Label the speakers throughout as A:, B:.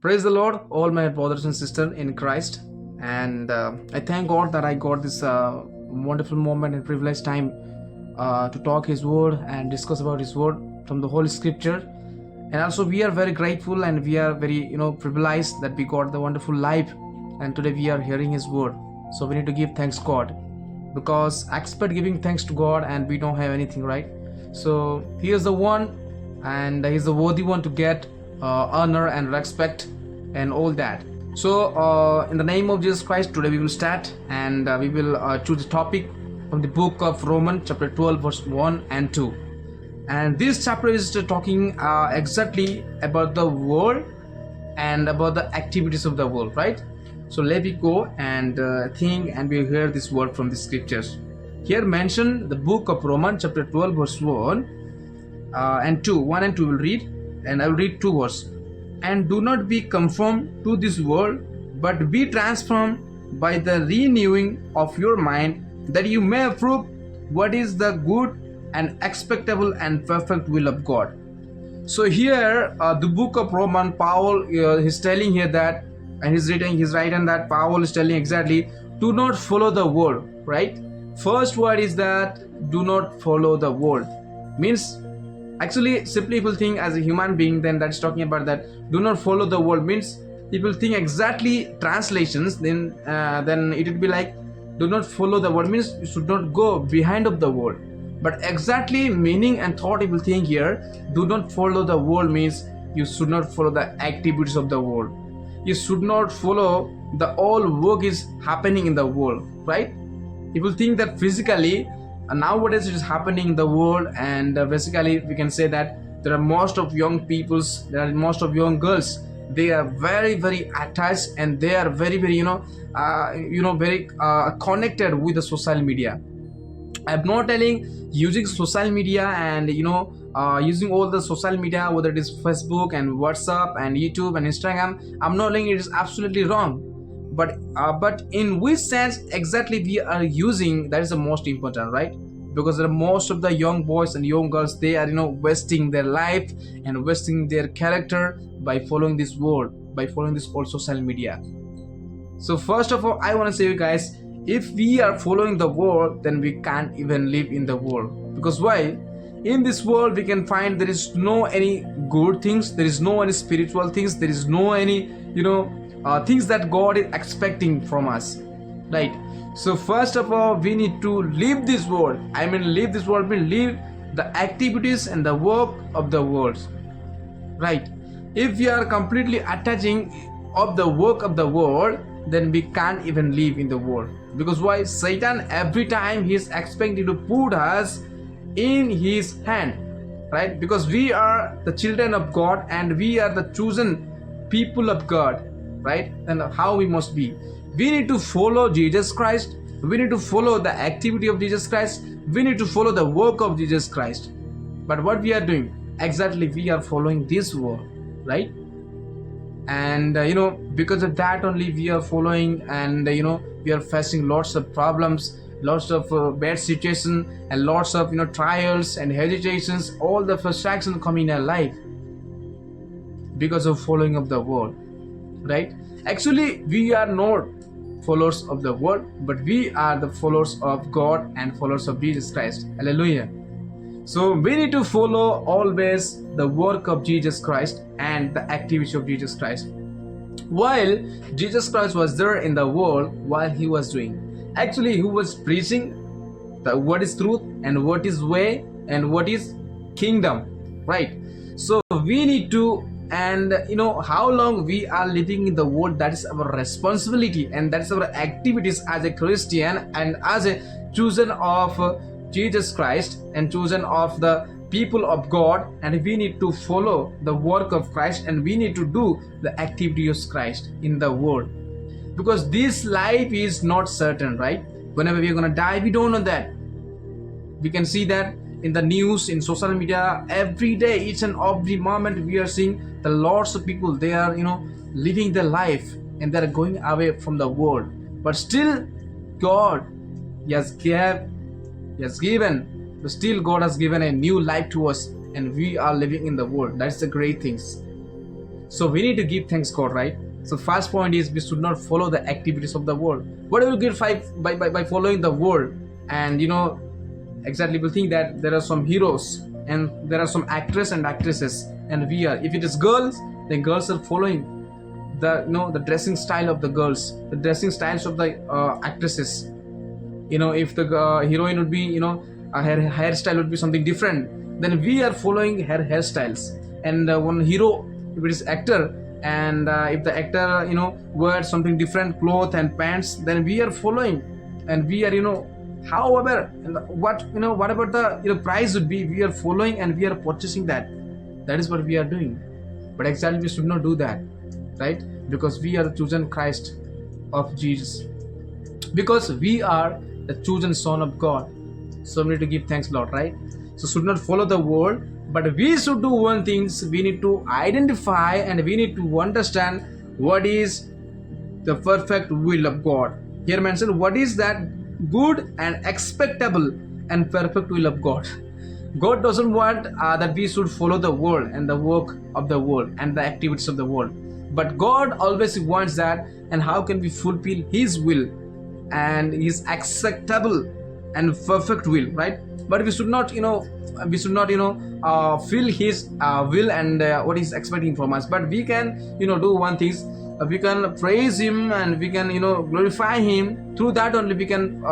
A: Praise the Lord, all my brothers and sisters in Christ. And I thank God that I got this wonderful moment and privileged time to talk His Word and discuss about His Word from the Holy Scripture. And also, we are very grateful and we are very, privileged that we got the wonderful life. And today we are hearing His Word. So we need to give thanks God, because I expect giving thanks to God and we don't have anything, right? So He is the one, and He is the worthy one to get honor and respect and all that. So in the name of Jesus Christ, today we will start, and we will choose the topic from the book of Romans chapter 12 verse 1 and 2. And this chapter is talking exactly about the world and about the activities of the world, right? So let me go and think, and we hear this word from the scriptures. Here mentioned the book of Romans chapter 12 verse 1 and 2. 1 and 2 will read, and I will read 2 verses. And do not be conformed to this world, but be transformed by the renewing of your mind, that you may approve what is the good and acceptable and perfect will of God. So here the book of Romans, Paul is telling here that, and he's writing that Paul is telling exactly, do not follow the world, right? First word is that do not follow the world. Means actually, simply people think as a human being, then that's talking about that do not follow the world means people think exactly translations, then it would be like do not follow the world means you should not go behind of the world. But exactly meaning and thought people think here, do not follow the world means you should not follow the activities of the world. You should not follow the all work is happening in the world, right? People think that physically nowadays it is happening in the world, and basically we can say that there are most of young peoples, there are most of young girls, they are very very attached, and they are very very very connected with the social media. I'm not telling using social media and using all the social media, whether it is Facebook and WhatsApp and YouTube and Instagram, I'm not saying it is absolutely wrong, but in which sense exactly we are using, that is the most important, right? Because there are most of the young boys and young girls, they are wasting their life and wasting their character by following this world, by following this old social media. So first of all, I want to say you guys, if we are following the world, then we can't even live in the world. Because why? In this world we can find there is no any good things, there is no any spiritual things, there is no any things that God is expecting from us, right? So first of all, we need to leave this world. I mean, leave this world means leave the activities and the work of the world, right? If we are completely attaching of the work of the world, then we can't even live in the world. Because why? Satan every time he is expecting to put us in his hand, right? Because we are the children of God and we are the chosen people of God, right? And how we must be, we need to follow Jesus Christ, we need to follow the activity of Jesus Christ, we need to follow the work of Jesus Christ. But what we are doing exactly, we are following this world, right? And because of that only we are following, and we are facing lots of problems, lots of bad situations, and lots of trials and hesitations, all the frustration coming in our life because of following of the world, right? Actually we are not followers of the world, but we are the followers of God and followers of Jesus Christ. Hallelujah. So we need to follow always the work of Jesus Christ and the activity of Jesus Christ. While Jesus Christ was there in the world, while he was doing, actually he was preaching the what is truth and what is way and what is kingdom, right? So we need to, and how long we are living in the world, that is our responsibility, and that is our activities as a Christian and as a chosen of Jesus Christ and chosen of the people of God. And we need to follow the work of Christ, and we need to do the activity of Christ in the world, because this life is not certain, right? Whenever we are going to die, we don't know that. We can see that in the news, in social media, every day, each and every moment we are seeing the lots of people, they are living their life and they are going away from the world. But still God has given, still God has given a new life to us, and we are living in the world. That's the great things. So we need to give thanks God, right? So first point is we should not follow the activities of the world. What do we get by following the world? And exactly, we think that there are some heroes and there are some actors and actresses, and we are, if it is girls, then girls are following the dressing style of the girls, the dressing styles of the actresses. If the heroine would be, her hairstyle would be something different, then we are following her hairstyles. And one hero, if it is actor, and if the actor wears something different cloth and pants, then we are following, and we are however whatever the price would be, we are following and we are purchasing that. That is what we are doing. But exactly, we should not do that, right? Because we are the chosen Christ of Jesus, because we are the chosen son of God. So we need to give thanks, Lord, right? So should not follow the world, but we should do one thing. We need to identify and we need to understand what is the perfect will of God. Here mentioned, what is that good and acceptable and perfect will of God. God doesn't want that we should follow the world and the work of the world and the activities of the world, but God always wants that. And how can we fulfill His will and His acceptable and perfect will, right? But we should not feel His will and what He's expecting from us. But we can do one thing. We can praise Him and we can glorify Him. Through that only we can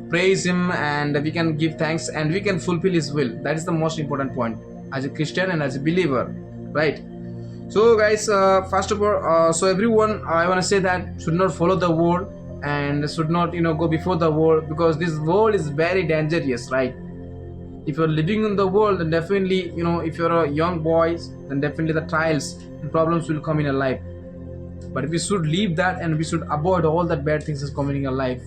A: praise Him, and we can give thanks and we can fulfill His will. That is the most important point as a Christian and as a believer, right? So guys, first of all, so everyone, I want to say that should not follow the world and should not go before the world, because this world is very dangerous, right? If you're living in the world, then definitely if you're a young boy, then definitely the trials and problems will come in your life. But we should leave that and we should avoid all that bad things that's coming in your life,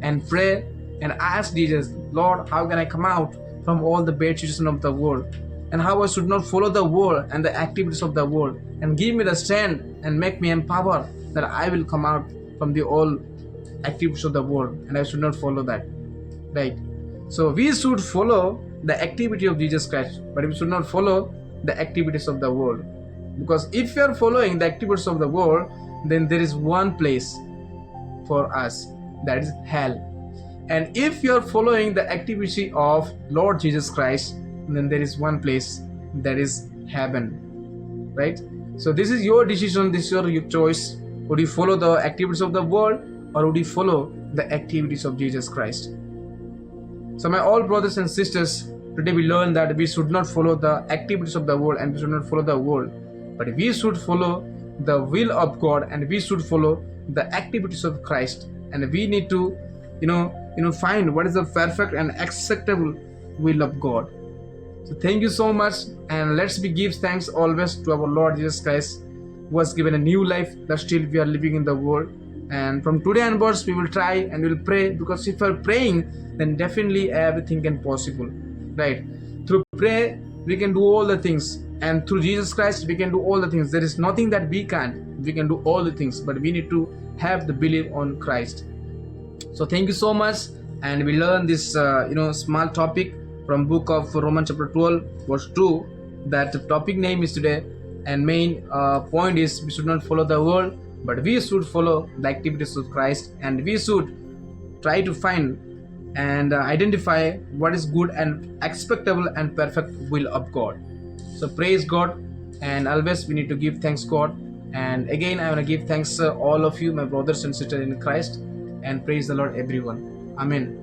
A: and pray and ask Jesus, Lord, how can I come out from all the bad situation of the world, and how I should not follow the world and the activities of the world, and give me the strength and make me empowered that I will come out from the all activities of the world and I should not follow that, right? So we should follow the activity of Jesus Christ, but we should not follow the activities of the world, because if you are following the activities of the world, then there is one place for us, that is hell. And if you are following the activity of Lord Jesus Christ, then there is one place, that is heaven, right? So this is your decision, this is your choice. Would you follow the activities of the world, or would you follow the activities of Jesus Christ? So my all brothers and sisters, today we learn that we should not follow the activities of the world and we should not follow the world, but we should follow the will of God and we should follow the activities of Christ. And we need to find what is the perfect and acceptable will of God. So thank you so much, and let's give thanks always to our Lord Jesus Christ, who has given a new life that still we are living in the world. And from today onwards we will try and we will pray, because if we are praying, then definitely everything can possible, right? Through prayer we can do all the things, and through Jesus Christ we can do all the things. There is nothing that we can't. We can do all the things, but we need to have the belief on Christ. So thank you so much, and we learn this small topic from book of Romans chapter 12 verse 2. That the topic name is today, and main point is we should not follow the world, but we should follow the activities of Christ, and we should try to find and identify what is good and acceptable and perfect will of God. So praise God, and always we need to give thanks God. And again I want to give thanks all of you, my brothers and sisters in Christ, and praise the Lord everyone. Amen.